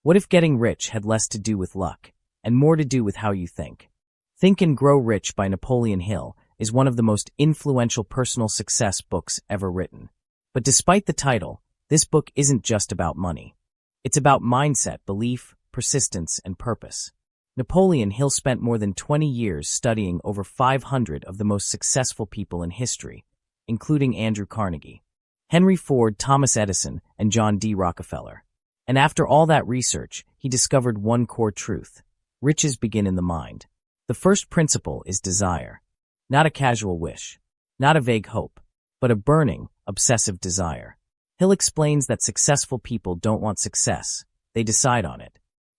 What if getting rich had less to do with luck and more to do with how you think? Think and Grow Rich by Napoleon Hill is one of the most influential personal success books ever written. But despite the title, this book isn't just about money. It's about mindset, belief, persistence, and purpose. Napoleon Hill spent more than 20 years studying over 500 of the most successful people in history, including Andrew Carnegie, Henry Ford, Thomas Edison, and John D. Rockefeller. And after all that research, he discovered one core truth: riches begin in the mind. The first principle is desire. Not a casual wish, not a vague hope, but a burning, obsessive desire. Hill explains that successful people don't want success, they decide on it.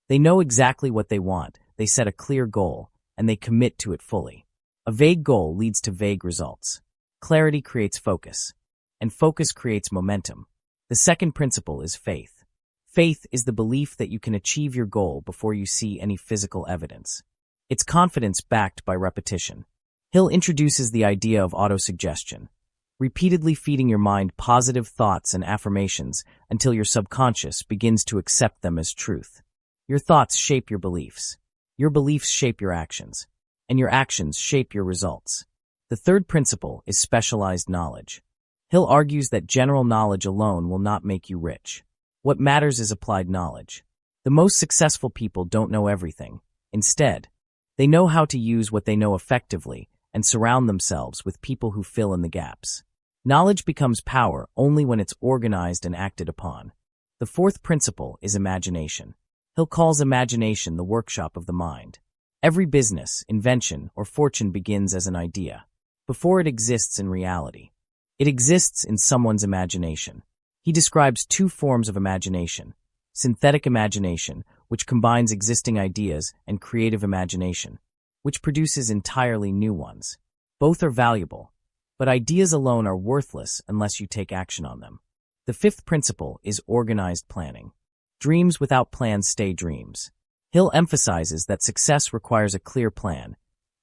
They know exactly what they want, they set a clear goal, and they commit to it fully. A vague goal leads to vague results. Clarity creates focus, and focus creates momentum. The second principle is faith. Faith is the belief that you can achieve your goal before you see any physical evidence. It's confidence backed by repetition. Hill introduces the idea of autosuggestion, repeatedly feeding your mind positive thoughts and affirmations until your subconscious begins to accept them as truth. Your thoughts shape your beliefs shape your actions, and your actions shape your results. The third principle is specialized knowledge. Hill argues that general knowledge alone will not make you rich. What matters is applied knowledge. The most successful people don't know everything. Instead, they know how to use what they know effectively and surround themselves with people who fill in the gaps. Knowledge becomes power only when it's organized and acted upon. The fourth principle is imagination. Hill calls imagination the workshop of the mind. Every business, invention, or fortune begins as an idea, before it exists in reality. It exists in someone's imagination. He describes two forms of imagination: synthetic imagination, which combines existing ideas, and creative imagination, which produces entirely new ones. Both are valuable, but ideas alone are worthless unless you take action on them. The fifth principle is organized planning. Dreams without plans stay dreams. Hill emphasizes that success requires a clear plan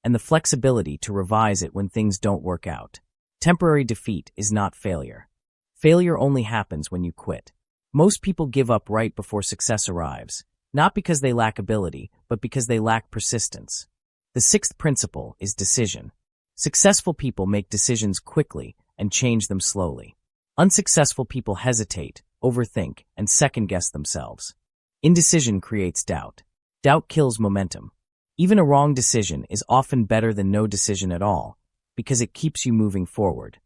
and the flexibility to revise it when things don't work out. Temporary defeat is not failure. Failure only happens when you quit. Most people give up right before success arrives, not because they lack ability, but because they lack persistence. The sixth principle is decision. Successful people make decisions quickly and change them slowly. Unsuccessful people hesitate, overthink, and second-guess themselves. Indecision creates doubt. Doubt kills momentum. Even a wrong decision is often better than no decision at all, because it keeps you moving forward.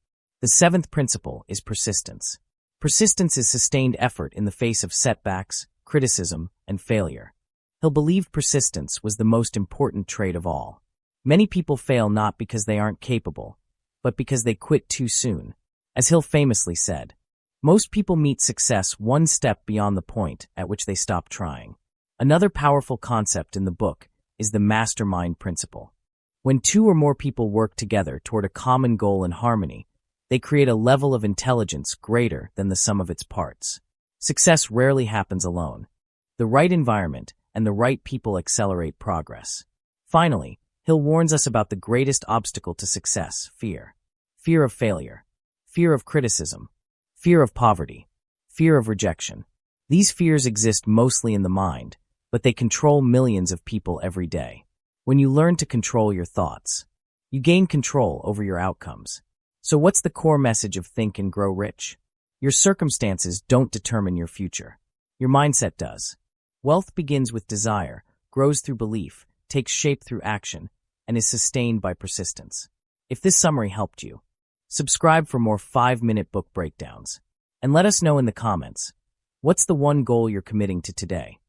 The seventh principle is persistence. Persistence is sustained effort in the face of setbacks, criticism, and failure. Hill believed persistence was the most important trait of all. Many people fail not because they aren't capable, but because they quit too soon. As Hill famously said, most people meet success one step beyond the point at which they stop trying. Another powerful concept in the book is the mastermind principle. When two or more people work together toward a common goal in harmony, they create a level of intelligence greater than the sum of its parts. Success rarely happens alone. The right environment and the right people accelerate progress. Finally, Hill warns us about the greatest obstacle to success: fear. Fear of failure, fear of criticism, fear of poverty, fear of rejection. These fears exist mostly in the mind, but they control millions of people every day. When you learn to control your thoughts, you gain control over your outcomes. So what's the core message of Think and Grow Rich? Your circumstances don't determine your future. Your mindset does. Wealth begins with desire, grows through belief, takes shape through action, and is sustained by persistence. If this summary helped you, subscribe for more 5-minute book breakdowns. And let us know in the comments, what's the one goal you're committing to today?